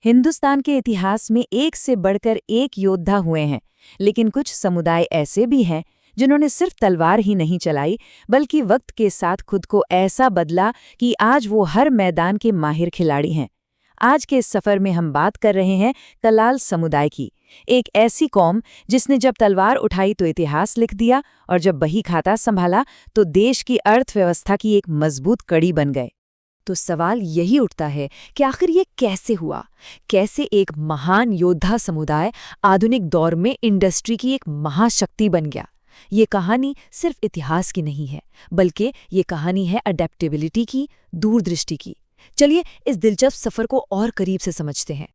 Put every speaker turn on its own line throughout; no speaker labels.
हिंदुस्तान के इतिहास में एक से बढ़कर एक योद्धा हुए हैं, लेकिन कुछ समुदाय ऐसे भी हैं जिन्होंने सिर्फ तलवार ही नहीं चलाई, बल्कि वक्त के साथ खुद को ऐसा बदला कि आज वो हर मैदान के माहिर खिलाड़ी हैं। आज के इस सफर में हम बात कर रहे हैं कलाल समुदाय की, एक ऐसी कौम जिसने जब तलवार उठाई तो इतिहास लिख दिया और जब बही खाता संभाला तो देश की अर्थव्यवस्था की एक मजबूत कड़ी बन गए।
तो सवाल यही उठता है कि आखिर ये कैसे हुआ? कैसे एक महान योद्धा समुदाय आधुनिक दौर में इंडस्ट्री की एक महाशक्ति बन गया? ये कहानी सिर्फ इतिहास की नहीं है, बल्कि ये कहानी है अडेप्टेबिलिटी की, दूरदृष्टि की। चलिए इस दिलचस्प सफर को और करीब से समझते हैं।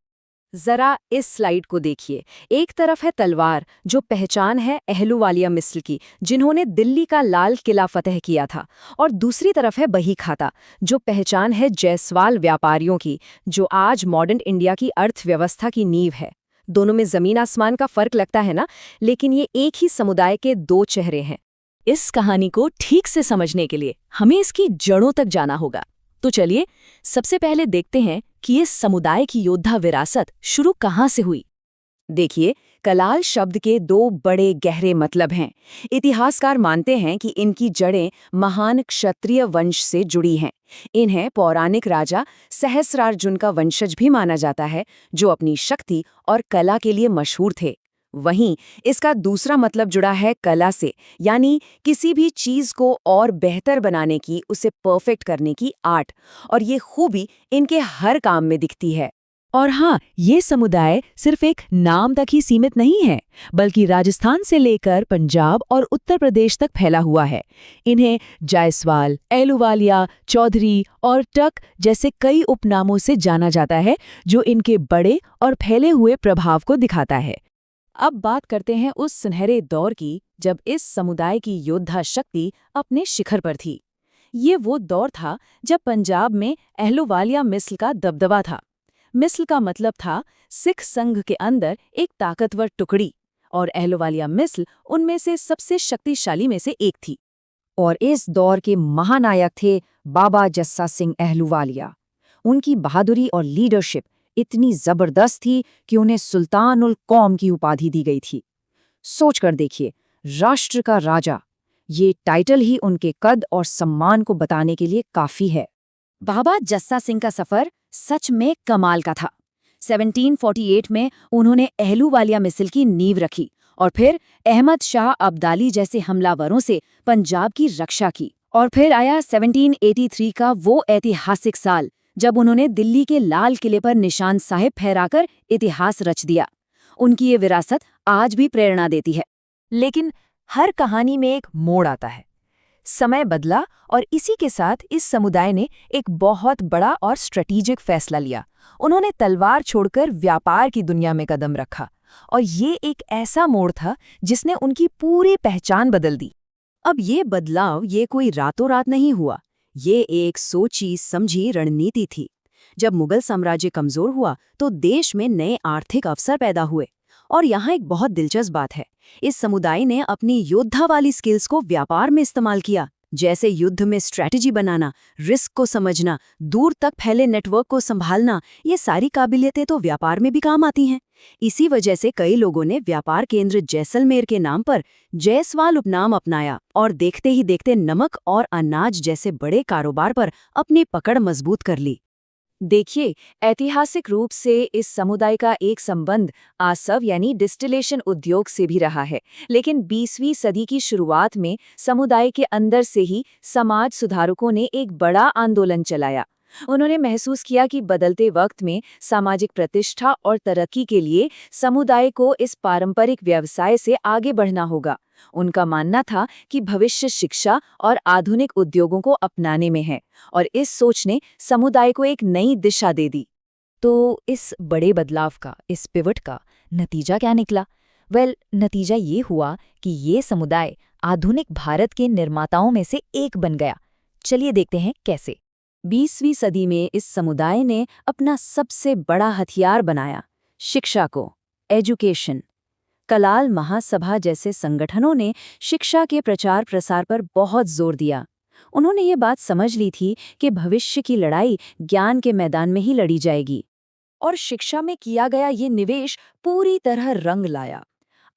जरा इस स्लाइड को देखिए। एक तरफ है तलवार, जो पहचान है अहलुवालिया मिस्र की, जिन्होंने दिल्ली का लाल किला फतह किया था, और दूसरी तरफ है बही खाता, जो पहचान है जायसवाल व्यापारियों की, जो आज मॉडर्न इंडिया की अर्थव्यवस्था की नींव है। दोनों में जमीन आसमान का फर्क लगता है ना, लेकिन ये एक ही समुदाय के दो चेहरे हैं। इस कहानी को ठीक से समझने के लिए हमें इसकी जड़ों तक जाना होगा। तो चलिए सबसे पहले देखते हैं कि इस समुदाय की योद्धा विरासत शुरू कहाँ से हुई। देखिए, कलाल शब्द के दो बड़े गहरे मतलब हैं। इतिहासकार मानते हैं कि इनकी जड़ें महान क्षत्रिय वंश से जुड़ी हैं। इन्हें पौराणिक राजा सहस्रार्जुन का वंशज भी माना जाता है, जो अपनी शक्ति और कला के लिए मशहूर थे। वहीं इसका दूसरा मतलब जुड़ा है कला से, यानी किसी भी चीज को और बेहतर बनाने की, उसे परफेक्ट करने की आर्ट, और ये खूबी इनके हर काम में दिखती है।
और हाँ, ये समुदाय सिर्फ एक नाम तक ही सीमित नहीं है, बल्कि राजस्थान से लेकर पंजाब और उत्तर प्रदेश तक फैला हुआ है। इन्हें जायसवाल, एलुवालिया, चौधरी और टक जैसे कई उपनामों से जाना जाता है, जो इनके बड़े और फैले हुए प्रभाव को दिखाता है। अब बात करते हैं उस सुनहरे दौर की, जब इस समुदाय की योद्धा शक्ति अपने शिखर पर थी। ये वो दौर था जब पंजाब में अहलुवालिया मिस्र का दबदबा था। मिस्र का मतलब था सिख संघ के अंदर एक ताकतवर टुकड़ी, और अहलुवालिया मिस्र उनमें से सबसे शक्तिशाली में से एक थी।
और इस दौर के महानायक थे बाबा जस्सा सिंह अहलुवालिया। उनकी बहादुरी और लीडरशिप इतनी जबरदस्त थी कि उन्हें सुल्तान उल कौम की उपाधि दी गई थी। सोचकर देखिए, राष्ट्र का राजा, ये टाइटल ही उनके कद और सम्मान को बताने के लिए काफी है। बाबा जस्सा सिंह का सफर सच में कमाल का था। 1748 में उन्होंने अहलुवालिया मिस्र की नींव रखी और फिर अहमद शाह अब्दाली जैसे हमलावरों से पंजाब की रक्षा की। और फिर आया 1783 का वो ऐतिहासिक साल, जब उन्होंने दिल्ली के लाल किले पर निशान साहिब फहराकर इतिहास रच दिया। उनकी ये विरासत आज भी प्रेरणा देती है।
लेकिन हर कहानी में एक मोड़ आता है। समय बदला और इसी के साथ इस समुदाय ने एक बहुत बड़ा और स्ट्रेटेजिक फैसला लिया। उन्होंने तलवार छोड़कर व्यापार की दुनिया में कदम रखा, और ये एक ऐसा मोड़ था जिसने उनकी पूरी पहचान बदल दी।
अब ये बदलाव ये कोई रातों रात नहीं हुआ, ये एक सोची समझी रणनीति थी। जब मुगल साम्राज्य कमजोर हुआ तो देश में नए आर्थिक अवसर पैदा हुए। और यहाँ एक बहुत दिलचस्प बात है, इस समुदाय ने अपनी योद्धा वाली स्किल्स को व्यापार में इस्तेमाल किया, जैसे युद्ध में स्ट्रैटेजी बनाना, रिस्क को समझना, दूर तक फैले नेटवर्क को संभालना। ये सारी काबिलियतें तो व्यापार में भी काम आती हैं। इसी वजह से कई लोगों ने व्यापार केंद्र जैसलमेर के नाम पर जायसवाल उपनाम अपनाया, और देखते ही देखते नमक और अनाज जैसे बड़े कारोबार पर अपनी पकड़ मजबूत कर ली। देखिए, ऐतिहासिक रूप से इस समुदाय का एक संबंध आसव यानी डिस्टिलेशन उद्योग से भी रहा है, लेकिन 20वीं सदी की शुरुआत में समुदाय के अंदर से ही समाज सुधारकों ने एक बड़ा आंदोलन चलाया। उन्होंने महसूस किया कि बदलते वक्त में सामाजिक प्रतिष्ठा और तरक्की के लिए समुदाय को इस पारंपरिक व्यवसाय से आगे बढ़ना होगा। उनका मानना था कि भविष्य शिक्षा और आधुनिक उद्योगों को अपनाने में है, और इस सोच ने समुदाय को एक नई दिशा दे दी। तो इस बड़े बदलाव का, इस पिवट का नतीजा क्या निकला? नतीजा ये हुआ कि ये समुदाय आधुनिक भारत के निर्माताओं में से एक बन गया। चलिए देखते हैं कैसे। 20वीं सदी में इस समुदाय ने अपना सबसे बड़ा हथियार बनाया शिक्षा को, एजुकेशन। कलाल महासभा जैसे संगठनों ने शिक्षा के प्रचार प्रसार पर बहुत जोर दिया। उन्होंने ये बात समझ ली थी कि भविष्य की लड़ाई ज्ञान के मैदान में ही लड़ी जाएगी। और शिक्षा में किया गया ये निवेश पूरी तरह रंग लाया।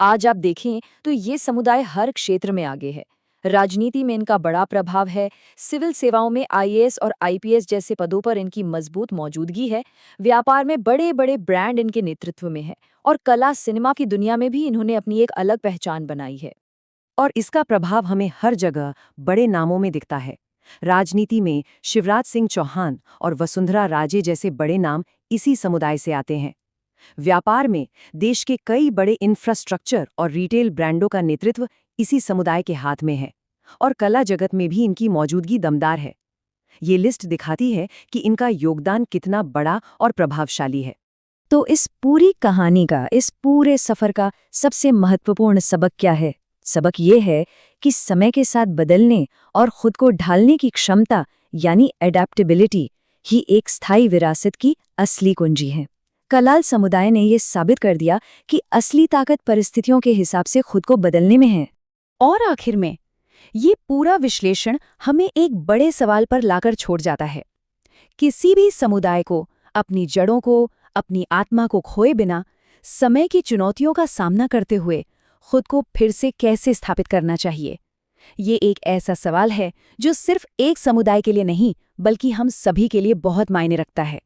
आज आप देखें तो ये समुदाय हर क्षेत्र में आगे है। राजनीति में इनका बड़ा प्रभाव है, सिविल सेवाओं में आईएएस और आईपीएस जैसे पदों पर इनकी मजबूत मौजूदगी है, व्यापार में बड़े बड़े ब्रांड इनके नेतृत्व में है, और कला सिनेमा की दुनिया में भी इन्होंने अपनी एक अलग पहचान बनाई है।
और इसका प्रभाव हमें हर जगह बड़े नामों में दिखता है। राजनीति में शिवराज सिंह चौहान और वसुंधरा राजे जैसे बड़े नाम इसी समुदाय से आते हैं। व्यापार में देश के कई बड़े इंफ्रास्ट्रक्चर और रिटेल ब्रांडों का नेतृत्व इसी समुदाय के हाथ में है, और कला जगत में भी इनकी मौजूदगी दमदार है। ये लिस्ट दिखाती है कि इनका योगदान कितना बड़ा और प्रभावशाली है।
तो इस पूरी कहानी का, इस पूरे सफर का सबसे महत्वपूर्ण सबक क्या है? सबक ये है कि समय के साथ बदलने और खुद को ढालने की क्षमता यानी एडेप्टेबिलिटी ही एक स्थायी विरासत की असली कुंजी है। कलाल समुदाय ने ये साबित कर दिया कि असली ताकत परिस्थितियों के हिसाब से खुद को बदलने में है। और आखिर में ये पूरा विश्लेषण हमें एक बड़े सवाल पर लाकर छोड़ जाता है। किसी भी समुदाय को अपनी जड़ों को, अपनी आत्मा को खोए बिना समय की चुनौतियों का सामना करते हुए खुद को फिर से कैसे स्थापित करना चाहिए? ये एक ऐसा सवाल है जो सिर्फ एक समुदाय के लिए नहीं, बल्कि हम सभी के लिए बहुत मायने रखता है।